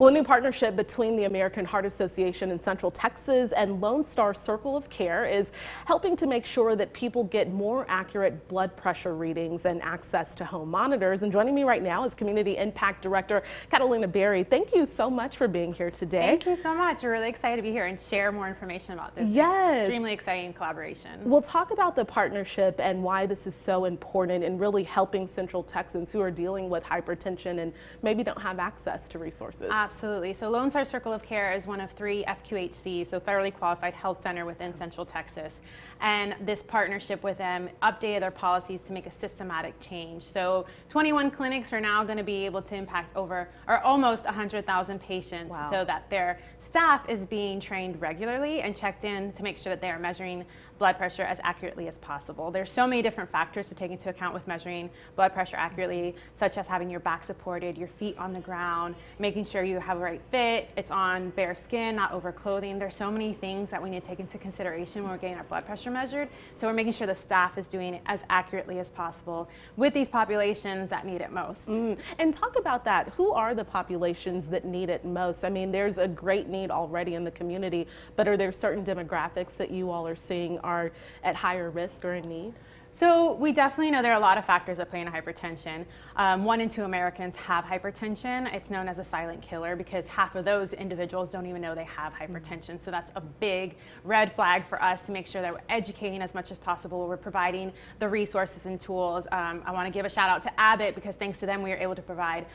Well, a new partnership between the American Heart Association in Central Texas and Lone Star Circle of Care is helping to make sure that people get more accurate blood pressure readings and access to home monitors. And joining me right now is Community Impact Director Catalina Berry. Thank you so much for being here today. Thank you so much. We're really excited to be here and share more information about this. Yes. Extremely exciting collaboration. We'll talk about the partnership and why this is so important in really helping Central Texans who are dealing with hypertension and maybe don't have access to resources. Absolutely. So Lone Star Circle of Care is one of 3 FQHCs, so federally qualified health center within Central Texas. And this partnership with them updated their policies to make a systematic change. So 21 clinics are now going to be able to impact almost 100,000 patients. Wow. So that their staff is being trained regularly and checked in to make sure that they are measuring blood pressure as accurately as possible. There's so many different factors to take into account with measuring blood pressure accurately, such as having your back supported, your feet on the ground, making sure you have the right fit, it's on bare skin, not over clothing. There's so many things that we need to take into consideration when we're getting our blood pressure measured. So we're making sure the staff is doing it as accurately as possible with these populations that need it most. And talk about that. Who are the populations that need it most? I mean, there's a great need already in the community, but are there certain demographics that you all are seeing are at higher risk or in need? So we definitely know there are a lot of factors that play into hypertension. 1 in 2 Americans have hypertension. It's known as a silent killer because half of those individuals don't even know they have hypertension. So that's a big red flag for us to make sure that we're educating as much as possible. We're providing the resources and tools. I want to give a shout out to Abbott because thanks to them we were able to provide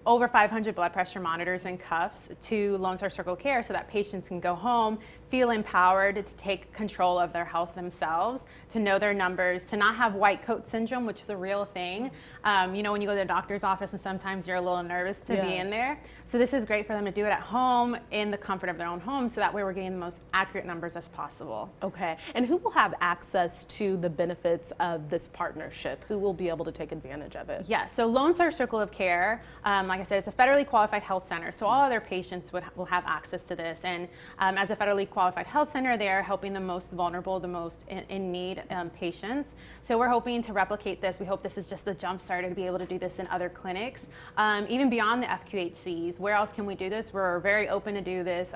over 500 blood pressure monitors and cuffs to Lone Star Circle Care so that patients can go home, feel empowered to take control of their health themselves, to know their numbers, to not have white coat syndrome, which is a real thing. You know, when you go to the doctor's office and sometimes you're a little nervous to be in there. So this is great for them to do it at home in the comfort of their own home so that way we're getting the most accurate numbers as possible. Okay. And who will have access to the benefits of this partnership? Who will be able to take advantage of it? Yeah, so Lone Star Circle of Care, like I said, it's a federally qualified health center, so all other patients will have access to this. And as a federally qualified health center, they are helping the most vulnerable, the most in need patients. So we're hoping to replicate this. We hope this is just the jump starter to be able to do this in other clinics, even beyond the FQHCs. Where else can we do this? We're very open to do this.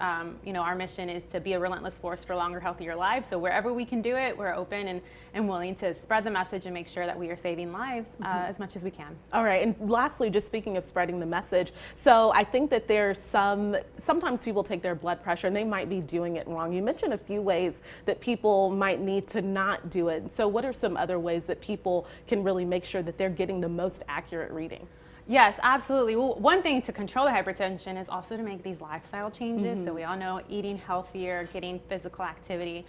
You know, our mission is to be a relentless force for longer, healthier lives. So wherever we can do it, we're open and willing to spread the message and make sure that we are saving lives as much as we can. All right. And lastly, just speaking of spreading the message, so I think that there's sometimes people take their blood pressure and they might be doing it wrong. You mentioned a few ways that people might need to not do it. So what are some other ways that people can really make sure that they're getting the most accurate reading? Yes, absolutely. Well, one thing to control the hypertension is also to make these lifestyle changes. So we all know eating healthier, getting physical activity,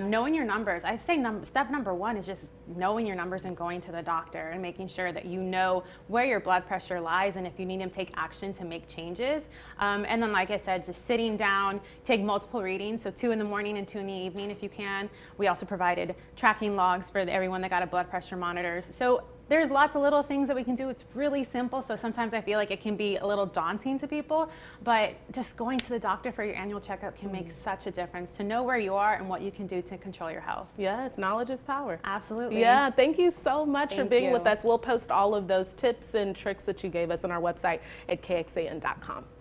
knowing your numbers. I'd say step number 1 is just knowing your numbers and going to the doctor and making sure that you know where your blood pressure lies and if you need to take action to make changes. And then, like I said, just sitting down, take multiple readings. So 2 in the morning and 2 in the evening if you can. We also provided tracking logs for everyone that got a blood pressure monitors. So there's lots of little things that we can do. It's really simple, so sometimes I feel like it can be a little daunting to people, but just going to the doctor for your annual checkup can make such a difference to know where you are and what you can do to control your health. Yes, knowledge is power. Absolutely. Yeah, thank you so much for being with you. us. We'll post all of those tips and tricks that you gave us on our website at kxan.com.